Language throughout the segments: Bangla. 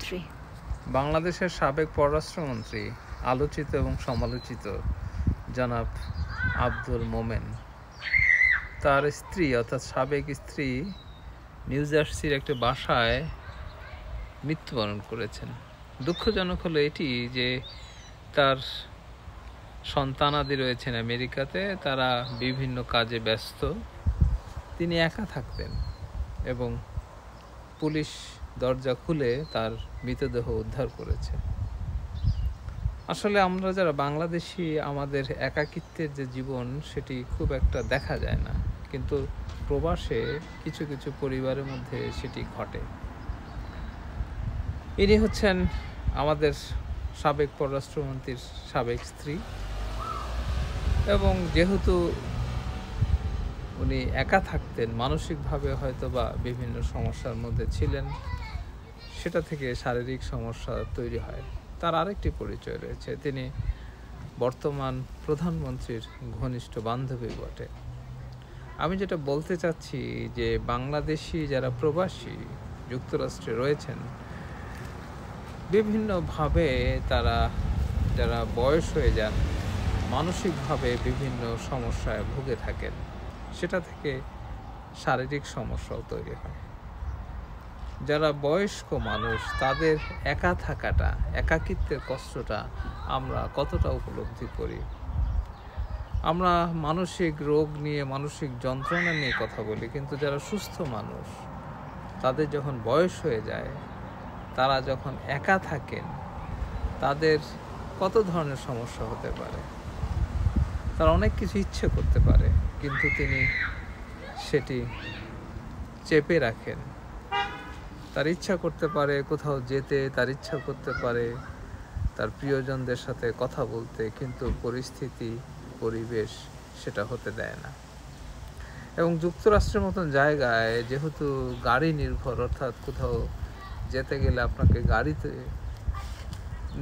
পররাষ্ট্রমন্ত্রী? বাংলাদেশের সাবেক পররাষ্ট্রমন্ত্রী, আলোচিত এবং সমালোচিত জনাব আব্দুল মোমেন, তার স্ত্রী অর্থাৎ সাবেক স্ত্রী নিউ জার্সির একটি বাসায় মৃত্যুবরণ করেছেন। দুঃখজনক হলো এটি যে তার সন্তানাদি রয়েছেন আমেরিকাতে, তারা বিভিন্ন কাজে ব্যস্ত। তিনি একা থাকতেন এবং পুলিশ দরজা খুলে তার মৃতদেহ উদ্ধার করেছে। আসলে আমরা যারা বাংলাদেশি, আমাদের একাকিত্বের যে জীবন সেটি খুব একটা দেখা যায় না, কিন্তু প্রবাসে কিছু কিছু পরিবারের মধ্যে সেটি ঘটে। ইনি হচ্ছেন আমাদের সাবেক পররাষ্ট্রমন্ত্রীর সাবেক স্ত্রী, এবং যেহেতু উনি একা থাকতেন, মানসিকভাবে হয়তো বা বিভিন্ন সমস্যার মধ্যে ছিলেন, সেটা থেকে শারীরিক সমস্যা তৈরি হয়। তার আরেকটি পরিচয় রয়েছে, তিনি বর্তমান প্রধানমন্ত্রীর ঘনিষ্ঠ বান্ধবী বটে। আমি যেটা বলতে চাচ্ছি যে বাংলাদেশি যারা প্রবাসী যুক্তরাষ্ট্রে রয়েছেন, বিভিন্নভাবে তারা যারা বয়স হয়ে যান, মানসিকভাবে বিভিন্ন সমস্যায় ভুগে থাকেন, সেটা থেকে শারীরিক সমস্যাও তৈরি হয়। যারা বয়স্ক মানুষ, তাদের একা থাকাটা, একাকিত্বের কষ্টটা আমরা কতটা উপলব্ধি করি। আমরা মানসিক রোগ নিয়ে, মানসিক যন্ত্রণা নিয়ে কথা বলি, কিন্তু যারা সুস্থ মানুষ, তাদের যখন বয়স হয়ে যায়, তারা যখন একা থাকেন, তাদের কত ধরনের সমস্যা হতে পারে। তারা অনেক কিছু ইচ্ছে করতে পারে, কিন্তু তিনি সেটি চেপে রাখেন। তার ইচ্ছা করতে পারে কোথাও যেতে, তার ইচ্ছা করতে পারে তার প্রিয়জনদের সাথে কথা বলতে, কিন্তু পরিস্থিতি, পরিবেশ সেটা হতে দেয় না। এবং যুক্তরাষ্ট্রের মতন জায়গায় যেহেতু গাড়ি নির্ভর, অর্থাৎ কোথাও যেতে গেলে আপনাকে গাড়িতে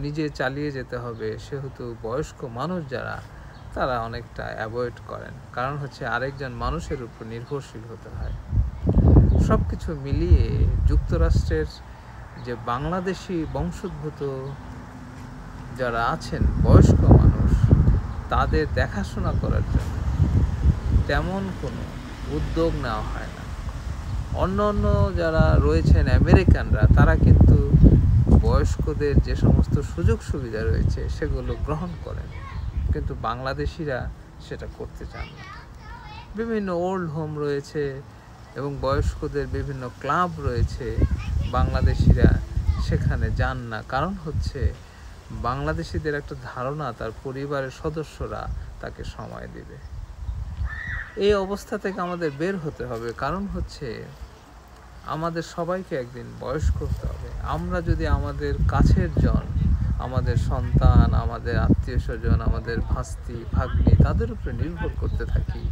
নিজে চালিয়ে যেতে হবে, সেহেতু বয়স্ক মানুষ যারা, তারা অনেকটা অ্যাভয়েড করেন। কারণ হচ্ছে আরেকজন মানুষের উপর নির্ভরশীল হতে হয়। সব কিছু মিলিয়ে যুক্তরাষ্ট্রের যে বাংলাদেশি বংশোদ্ভূত যারা আছেন, বয়স্ক মানুষ, তাদের দেখাশোনা করার জন্য তেমন কোনো উদ্যোগ নেওয়া হয় না। অন্য অন্য যারা রয়েছেন আমেরিকানরা, তারা কিন্তু বয়স্কদের যে সমস্ত সুযোগ সুবিধা রয়েছে সেগুলো গ্রহণ করেন, কিন্তু বাংলাদেশিরা সেটা করতে চান না। বিভিন্ন ওল্ড হোম রয়েছে এবং বয়স্কদের বিভিন্ন ক্লাব রয়েছে, বাংলাদেশিরা সেখানে যান না। কারণ হচ্ছে বাংলাদেশিদের একটা ধারণা তার পরিবারের সদস্যরা তাকে সময় দেবে। এই অবস্থা থেকে আমাদের বের হতে হবে। কারণ হচ্ছে আমাদের সবাইকে একদিন বয়স্ক হতে হবে। আমরা যদি আমাদের কাছের জন, আমাদের সন্তান, আমাদের আত্মীয় স্বজন, আমাদের ভাস্তি ভাগ্নি, তাদের উপরে নির্ভর করতে থাকি,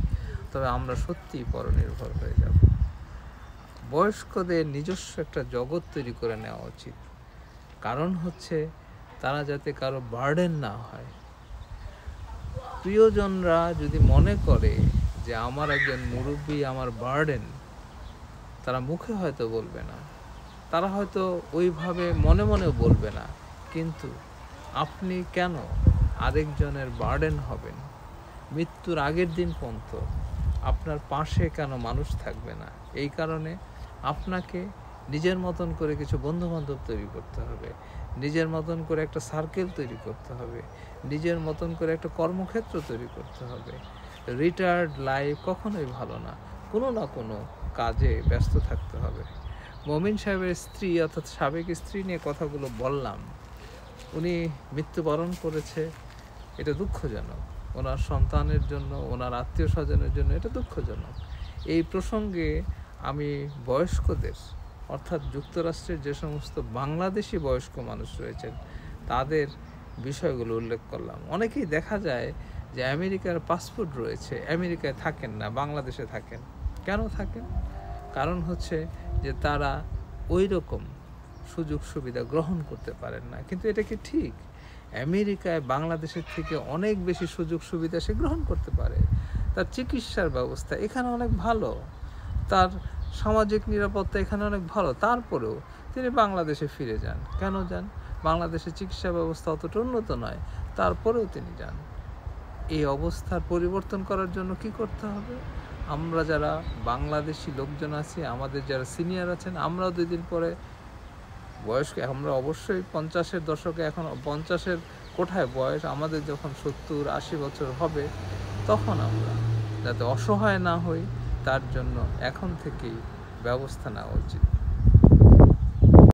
তবে আমরা সত্যিই পরনির্ভর হয়ে যাব। বয়স্কদের নিজস্ব একটা জগৎ তৈরি করে নেওয়া উচিত। কারণ হচ্ছে তারা যাতে কারো বার্ডেন না হয়। প্রিয়জনরা যদি মনে করে যে আমার একজন মুরব্বী আমার বার্ডেন, তারা মুখে হয়তো বলবে না, তারা হয়তো ওইভাবে মনে মনেও বলবে না, কিন্তু আপনি কেন আরেকজনের বার্ডেন হবেন? মৃত্যুর আগের দিন পর্যন্ত আপনার পাশে কেন মানুষ থাকবে না? এই কারণে আপনাকে নিজের মতন করে কিছু বন্ধুবান্ধব তৈরি করতে হবে, নিজের মতন করে একটা সার্কেল তৈরি করতে হবে, নিজের মতন করে একটা কর্মক্ষেত্র তৈরি করতে হবে। রিটায়ার্ড লাইফ কখনোই ভালো না, কোনো না কোনো কাজে ব্যস্ত থাকতে হবে। মমিন সাহেবের স্ত্রী, অর্থাৎ সাবেক স্ত্রী নিয়ে কথাগুলো বললাম, উনি মৃত্যুবরণ করেছে, এটা দুঃখজনক। ওনার সন্তানের জন্য, ওনার আত্মীয় স্বজনের জন্য এটা দুঃখজনক। এই প্রসঙ্গে আমি বয়স্কদের, অর্থাৎ যুক্তরাষ্ট্রের যে সমস্ত বাংলাদেশি বয়স্ক মানুষ রয়েছেন, তাদের বিষয়গুলো উল্লেখ করলাম। অনেকেই দেখা যায় যে আমেরিকার পাসপোর্ট রয়েছে, আমেরিকায় থাকেন না, বাংলাদেশে থাকেন। কেন থাকেন? কারণ হচ্ছে যে তারা ওই রকম সুযোগ সুবিধা গ্রহণ করতে পারেন না। কিন্তু এটা কি ঠিক? আমেরিকায় বাংলাদেশের থেকে অনেক বেশি সুযোগ সুবিধা সে গ্রহণ করতে পারে। তার চিকিৎসার ব্যবস্থা এখানে অনেক ভালো, তার সামাজিক নিরাপত্তা এখানে অনেক ভালো, তারপরেও তিনি বাংলাদেশে ফিরে যান। কেন যান? বাংলাদেশের চিকিৎসা ব্যবস্থা অতটা উন্নত নয়, তারপরেও তিনি যান। এই অবস্থার পরিবর্তন করার জন্য কি করতে হবে? আমরা যারা বাংলাদেশি লোকজন আছি, আমাদের যারা সিনিয়র আছেন, আমরাও 2 দিন পরে বয়স্ক, আমরা অবশ্যই 50-এর দশকে, এখন 50-এর কোঠায় বয়স, আমাদের যখন 70-80 বছর হবে, তখন আমরা যাতে অসহায় না হই তার জন্য এখন থেকেই ব্যবস্থা নেওয়া উচিত।